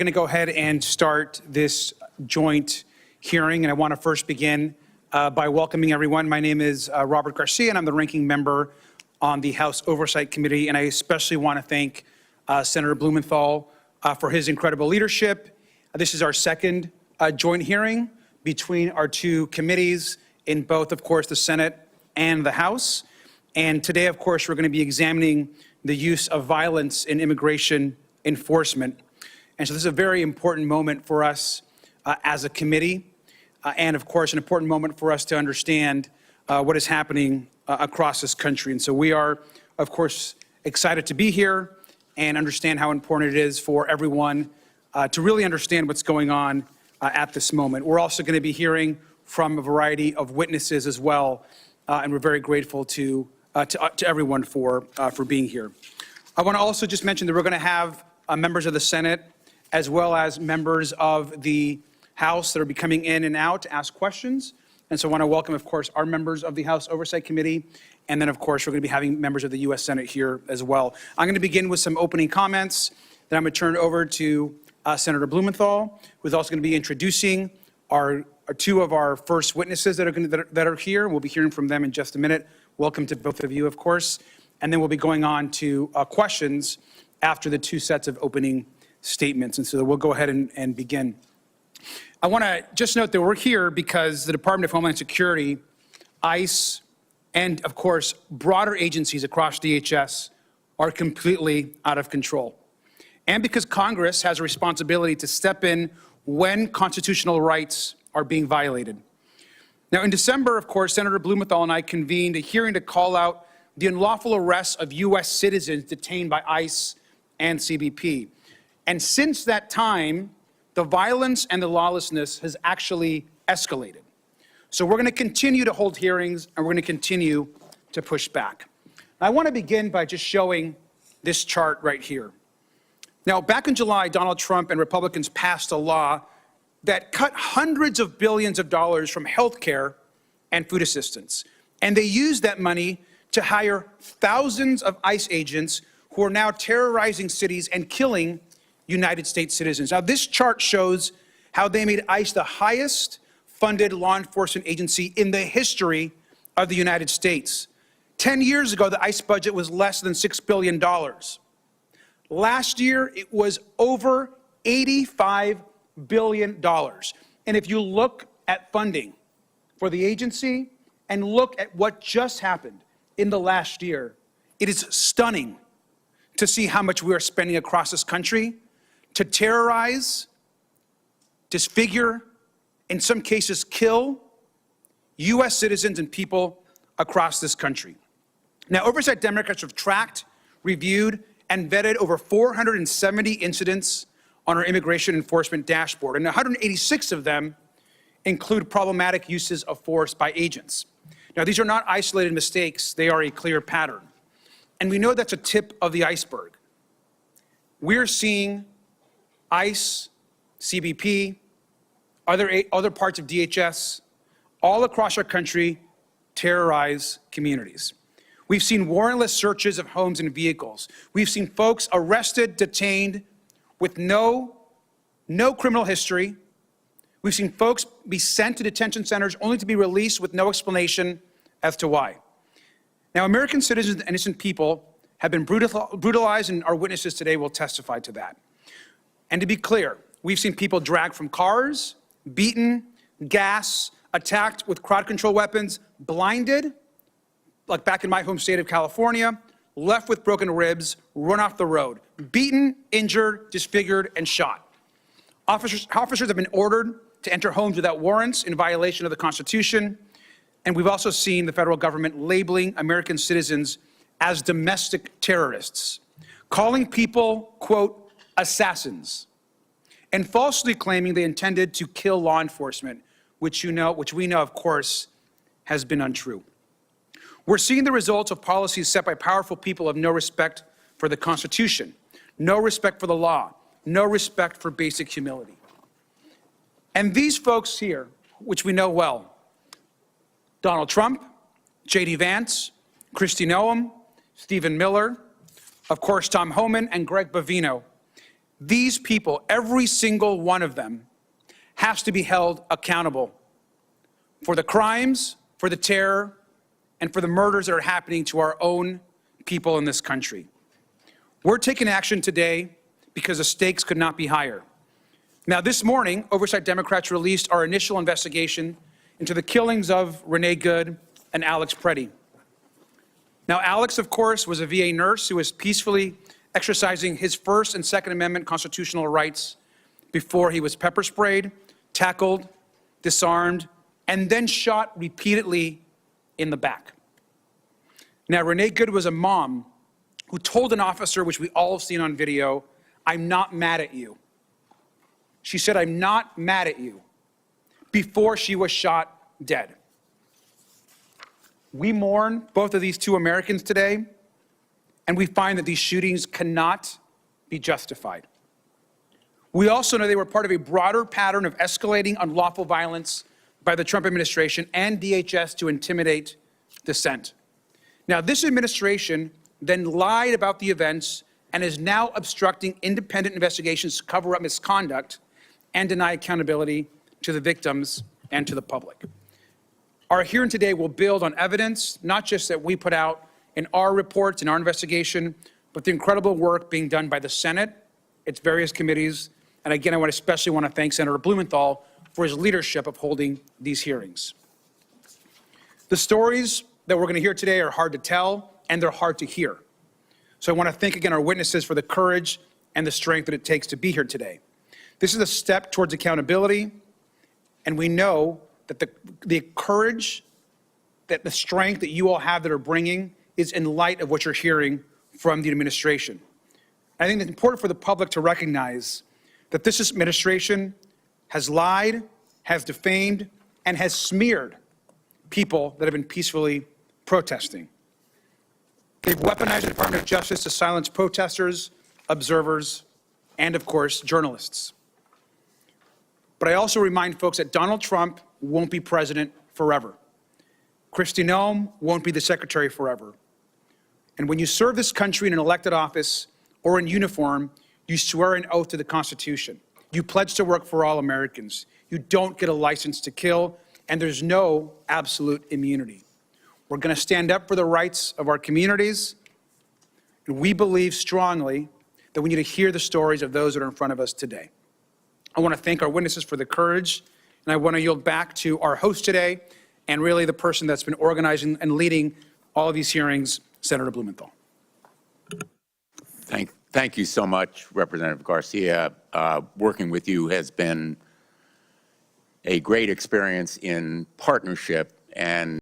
We're going to go ahead and start this joint hearing, and I want to first begin by welcoming everyone. My name is Robert Garcia, and I'm the ranking member on the House Oversight Committee, and I especially want to thank Senator Blumenthal for his incredible leadership. This is our second joint hearing between our two committees in both, of course, the Senate and the House. And today, of course, we're going to be examining the use of violence in immigration enforcement. And so this is a very important moment for us as a committee, and of course, an important moment for us to understand what is happening across this country. And so we are, of course, excited to be here and understand how important it is for everyone to really understand what's going on at this moment. We're also going to be hearing from a variety of witnesses as well, and we're very grateful to everyone for being here. I want to also just mention that we're going to have members of the Senate as well as members of the House that are be coming in and out to ask questions. And so I want to welcome, of course, our members of the House Oversight Committee. And then, of course, we're going to be having members of the U.S. Senate here as well. I'm going to begin with some opening comments. Then I'm going to turn it over to Senator Blumenthal, who's also going to be introducing two of our first witnesses that are here. We'll be hearing from them in just a minute. Welcome to both of you, of course. And then we'll be going on to questions after the two sets of opening statements. And so we'll go ahead and begin. I want to just note that we're here because the Department of Homeland Security, ICE, and of course, broader agencies across DHS are completely out of control. And because Congress has a responsibility to step in when constitutional rights are being violated. Now, in December, of course, Senator Blumenthal and I convened a hearing to call out the unlawful arrests of U.S. citizens detained by ICE and CBP. And since that time, the violence and the lawlessness has actually escalated. So we're going to continue to hold hearings, and we're going to continue to push back. I want to begin by just showing this chart right here. Now, back in July, Donald Trump and Republicans passed a law that cut hundreds of billions of dollars from health care and food assistance. And they used that money to hire thousands of ICE agents who are now terrorizing cities and killing United States citizens. Now, this chart shows how they made ICE the highest funded law enforcement agency in the history of the United States. 10 years ago, the ICE budget was less than $6 billion. Last year, it was over $85 billion. And if you look at funding for the agency and look at what just happened in the last year, it is stunning to see how much we are spending across this country to terrorize, disfigure, in some cases kill U.S. citizens and people across this country. Now, Oversight Democrats have tracked, reviewed, and vetted over 470 incidents on our immigration enforcement dashboard, and 186 of them include problematic uses of force by agents. Now, these are not isolated mistakes, they are a clear pattern. And we know that's a tip of the iceberg. We're seeing ICE, CBP, other parts of DHS, all across our country terrorize communities. We've seen warrantless searches of homes and vehicles. We've seen folks arrested, detained with no criminal history. We've seen folks be sent to detention centers only to be released with no explanation as to why. Now, American citizens and innocent people have been brutalized, and our witnesses today will testify to that. And to be clear, we've seen people dragged from cars, beaten, gassed, attacked with crowd control weapons, blinded, like back in my home state of California, left with broken ribs, run off the road, beaten, injured, disfigured, and shot. Officers have been ordered to enter homes without warrants in violation of the Constitution. And we've also seen the federal government labeling American citizens as domestic terrorists, calling people, quote, assassins, and falsely claiming they intended to kill law enforcement, which we know, of course, has been untrue. We're seeing the results of policies set by powerful people of no respect for the Constitution, no respect for the law, no respect for basic humility. And these folks here, which we know well, Donald Trump, J.D. Vance, Kristi Noem, Stephen Miller, of course, Tom Homan and Greg Bovino, These people, every single one of them, has to be held accountable for the crimes, for the terror, and for the murders that are happening to our own people in this country. We're taking action today because the stakes could not be higher. Now, this morning, Oversight Democrats released our initial investigation into the killings of Renee Good and Alex Preddy. Now, Alex, of course, was a VA nurse who was peacefully exercising his First and Second Amendment constitutional rights before he was pepper sprayed, tackled, disarmed, and then shot repeatedly in the back. Now, Renee Good was a mom who told an officer, which we all have seen on video, "I'm not mad at you." She said, "I'm not mad at you," before she was shot dead. We mourn both of these two Americans today, and we find that these shootings cannot be justified. We also know they were part of a broader pattern of escalating unlawful violence by the Trump administration and DHS to intimidate dissent. Now, this administration then lied about the events and is now obstructing independent investigations to cover up misconduct and deny accountability to the victims and to the public. Our hearing today will build on evidence, not just that we put out in our reports, in our investigation, but the incredible work being done by the Senate, its various committees. And again, I especially want to thank Senator Blumenthal for his leadership of holding these hearings. The stories that we're going to hear today are hard to tell, and they're hard to hear. So I want to thank again our witnesses for the courage and the strength that it takes to be here today. This is a step towards accountability, and we know that the courage, that the strength that you all have that are bringing is in light of what you're hearing from the administration. I think it's important for the public to recognize that this administration has lied, has defamed, and has smeared people that have been peacefully protesting. They've weaponized the Department of Justice to silence protesters, observers, and of course, journalists. But I also remind folks that Donald Trump won't be president forever. Kristi Noem won't be the secretary forever. And when you serve this country in an elected office or in uniform, you swear an oath to the Constitution. You pledge to work for all Americans. You don't get a license to kill, and there's no absolute immunity. We're going to stand up for the rights of our communities, and we believe strongly that we need to hear the stories of those that are in front of us today. I want to thank our witnesses for the courage, and I want to yield back to our host today, and really the person that's been organizing and leading all of these hearings, Senator Blumenthal. Thank you so much, Representative Garcia. Working with you has been a great experience in partnership, and